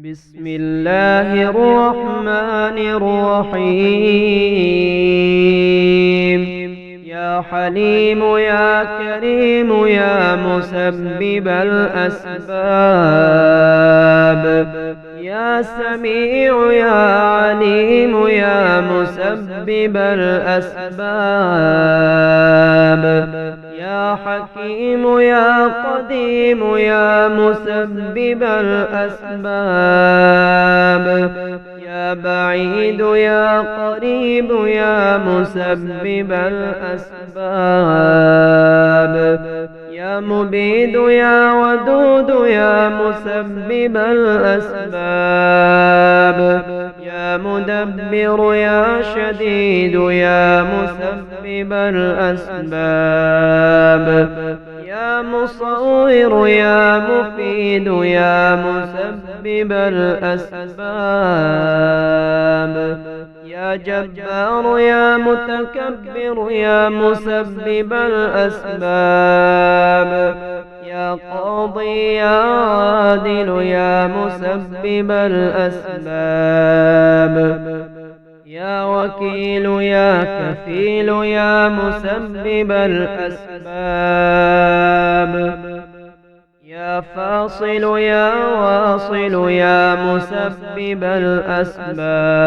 بسم الله الرحمن الرحيم. يا حليم يا كريم يا مسبب الأسباب، يا سميع يا عليم يا مسبب الأسباب، يا حكيم يا قديم يا مسبب الأسباب، يا بعيد يا قريب يا مسبب الأسباب، يا مبيد يا ودود يا مسبب الأسباب، يا مدبر يا شديد يا مسبب الأسباب، يا مصور يا مفيد يا مسبب الأسباب، يا جبار يا متكبر يا مسبب الأسباب، يا قاضي يا عادل يا مسبب الأسباب، يا وكيل يا كفيل يا مسبب الأسباب، يا فاصل يا واصل يا مسبب الأسباب،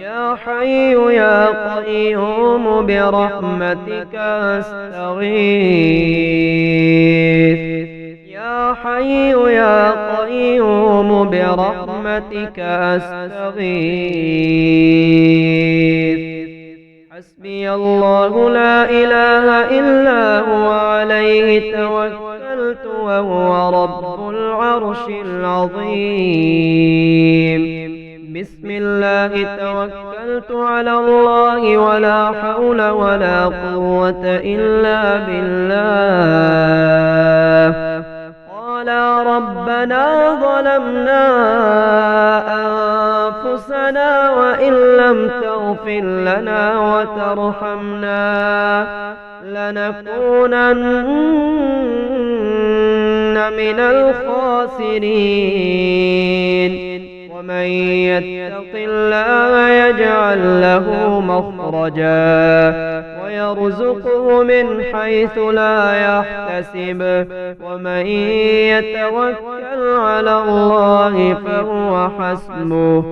يا حي يا قيوم برحمتك أستغيث، يا حي يا قيوم برحمتك أستغيث. حسبي الله لا إله إلا هو عليه توكلت وهو رب العرش العظيم. بسم الله توكلت على الله ولا حول ولا قوة إلا بالله. قال ربنا ظلمنا أنفسنا وإن لم تغفر لنا وترحمنا لنكونن من الخاسرين. ومن يتق الله يجعل له مخرجا ويرزقه من حيث لا يحتسب، ومن يتوكل على الله فهو حسبه،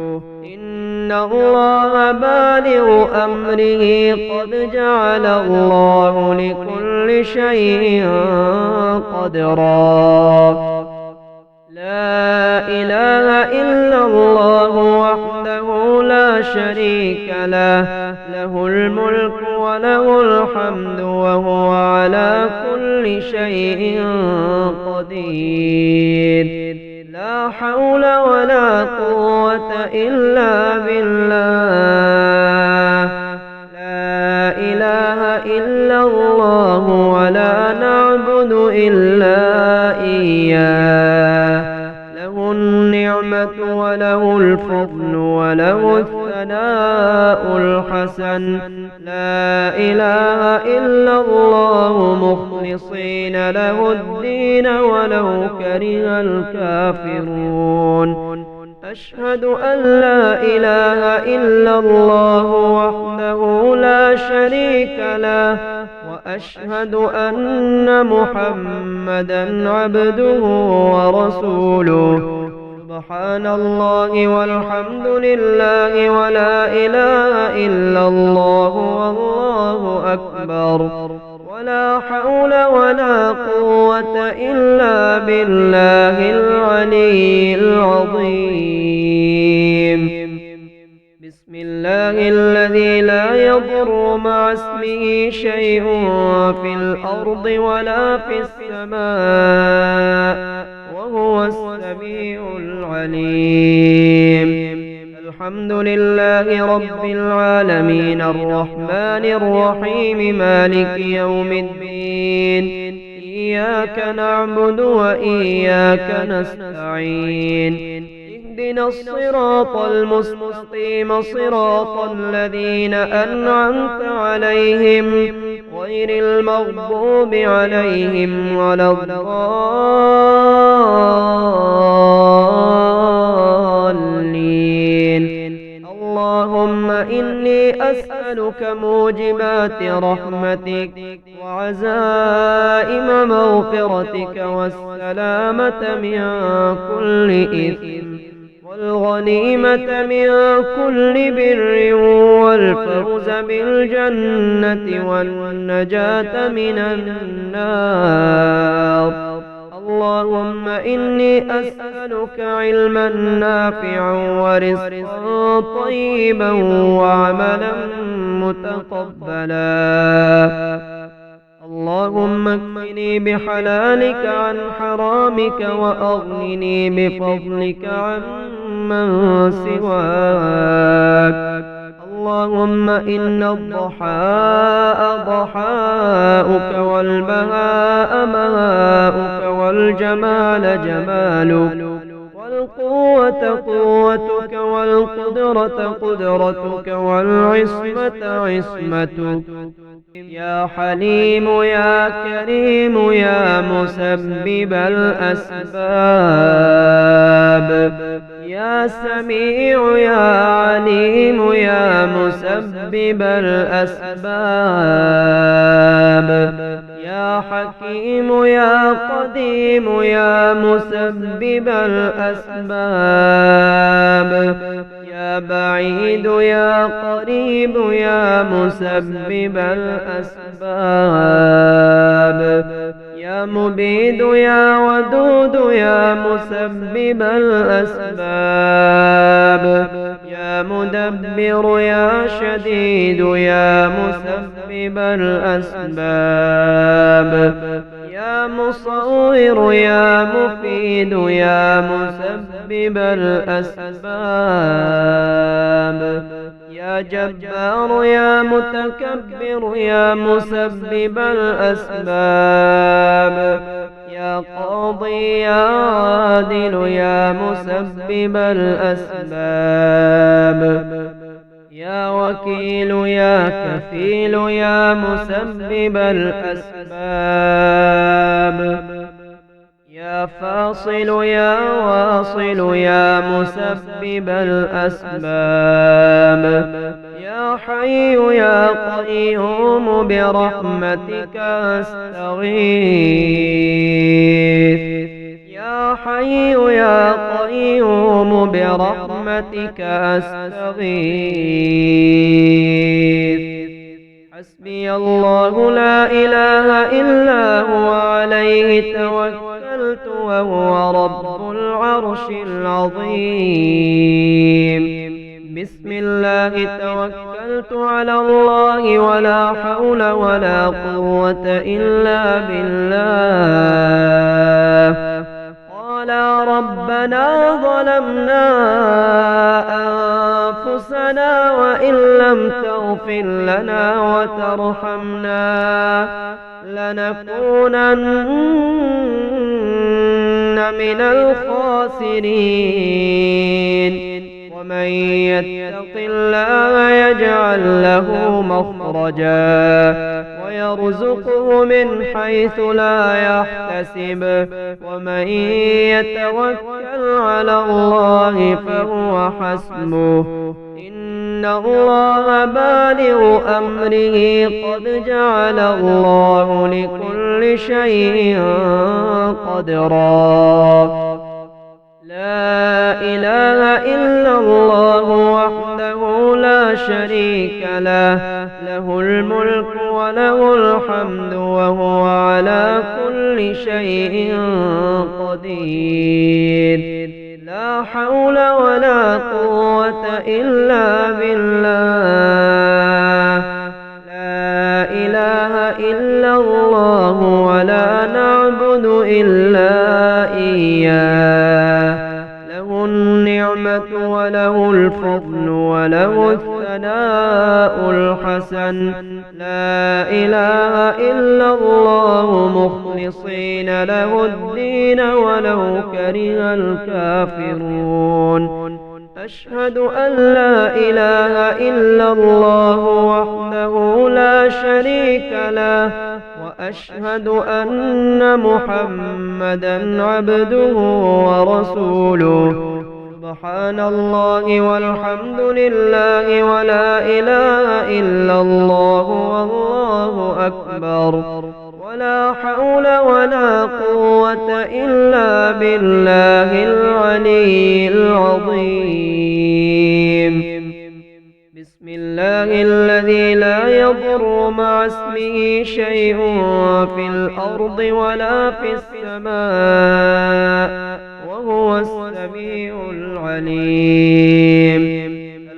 إن الله بالغ أمره قد جعل الله لكل شيء قدرا. لا إله إلا الله وحده لا شريك له، له الملك وله الحمد وهو على كل شيء قدير. لا حول ولا قوة إلا بالله. لا إله إلا الله ولا نعبد إلا إياه. له النعمة وله الفضل وله الثناء الحسن. لا إله إلا الله مخلصين له الدين ولو كره الكافرون. أشهد أن لا إله إلا الله وحده لا شريك له، وأشهد أن محمدا عبده ورسوله. سبحان الله والحمد لله ولا إله إلا الله والله أكبر، ولا حول ولا قوة إلا بالله العلي العظيم. بسم الله الذي لا يضر مع اسمه شيء في الأرض ولا في السماء وهو السميع العليم. الحمد لله رب العالمين الرحمن الرحيم مالك يوم الدين. إياك نعبد وإياك نستعين. اهدنا الصراط المستقيم صراط الذين أنعمت عليهم غير المغضوب عليهم ولا الضالين. أسألك موجبات رحمتك وعزائم مغفرتك والسلامة من كل إثم والغنيمة من كل بر والفوز بالجنة والنجاة من النار. اللهم إني أسألك علما نافعا ورزقا طيبا وعملا متقبلا. اللهم اكفني بحلالك عن حرامك وأغنني بفضلك عمن سواك. اللهم إن الضحاء ضحاؤك والبهاء بهاؤك والجمال جمالك والقوة قوتك والقدرة قدرتك والعصمة عصمتك. يا حليم يا كريم يا مسبب الأسباب. يا سميع يا عليم يا مسبب الأسباب. يا حكيم يا قديم يا مسبب الأسباب. يا بعيد يا قريب يا مسبب الأسباب. يا مبيد يا ودود يا مسبب الأسباب. يا مدبر يا شديد يا مسبب الأسباب. يا مصور يا مفيد يا مسبب الأسباب. يا جبار يا متكبر يا مسبب الأسباب. يا قاضي يا عادل يا مسبب الأسباب. يا وكيل يا كفيل يا مسبب الأسباب. يا فاصل يا واصل يا مسبب الأسباب. يا حي يا قيوم برحمتك أستغيث. يا حي يا قيوم برحمتك أستغيث. حسبي الله لا إله إلا هو عليه توكلت وهو رب العرش العظيم. بسم الله توكلت على الله ولا حول ولا قوة إلا بالله. قال ربنا ظلمنا أنفسنا وإن لم تغفر لنا وترحمنا لنكونن من الخاسرين. ومن يتق الله يجعل له مخرجا ويرزقه من حيث لا يحتسب. ومن يتوكل على الله فهو حسبه. إن الله بالغ أمره قد جعل الله لكل شيء قدرا. لا إله إلا الله وحده لا شريك له. له الملك وله الحمد وهو على كل شيء قدير. لا حول ولا قوة إلا بالله. لا إله إلا الله ولا نعبد إلا إياه. له النعمة وله الفضل وله الثناء الحسن. لا إله إلا الله مخلصين له الدين ولو كره الكافرون. أشهد أن لا إله إلا الله وحده لا شريك له. وأشهد أن محمدا عبده ورسوله. سبحان الله والحمد لله ولا إله إلا الله والله أكبر ولا حول ولا قوة إلا بالله العلي العظيم. بسم الله الذي لا يضر مع اسمه شيء في الأرض ولا في السماء وهو السميع العليم.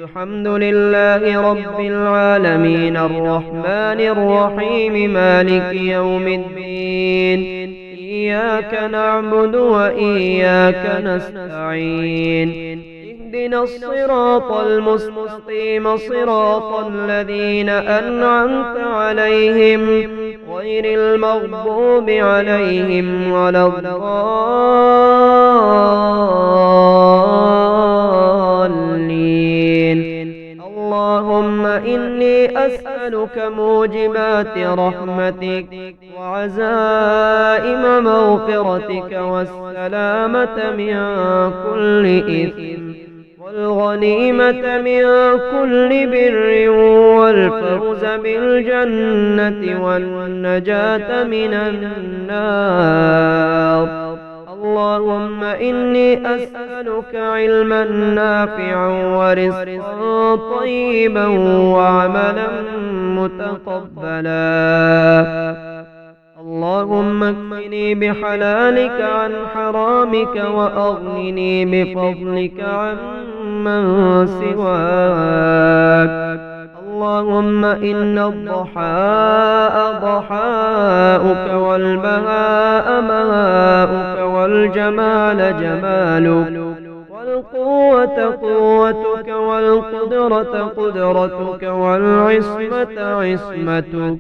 الحمد لله رب العالمين الرحمن الرحيم مالك يوم الدين إياك نعبد وإياك نستعين اهدنا الصراط المستقيم صراط الذين أنعمت عليهم غير المغضوب عليهم ولا الضالين. اللهم إني أسألك موجبات رحمتك وعزائم مغفرتك والسلامة من كل إثم والغنيمة من كل بر والفوز بالجنة والنجاة من النار. اللهم إني أسألك علما نافعا ورزقا طيبا وعملا متقبلا. اللهم اكفني بحلالك عن حرامك وأغنني بفضلك عمن سواك. اللهم إن الضحاء ضحاؤك والبهاء بهاؤك والجمال جمالك والقوة قوتك والقدرة قدرتك والعصمة عصمتك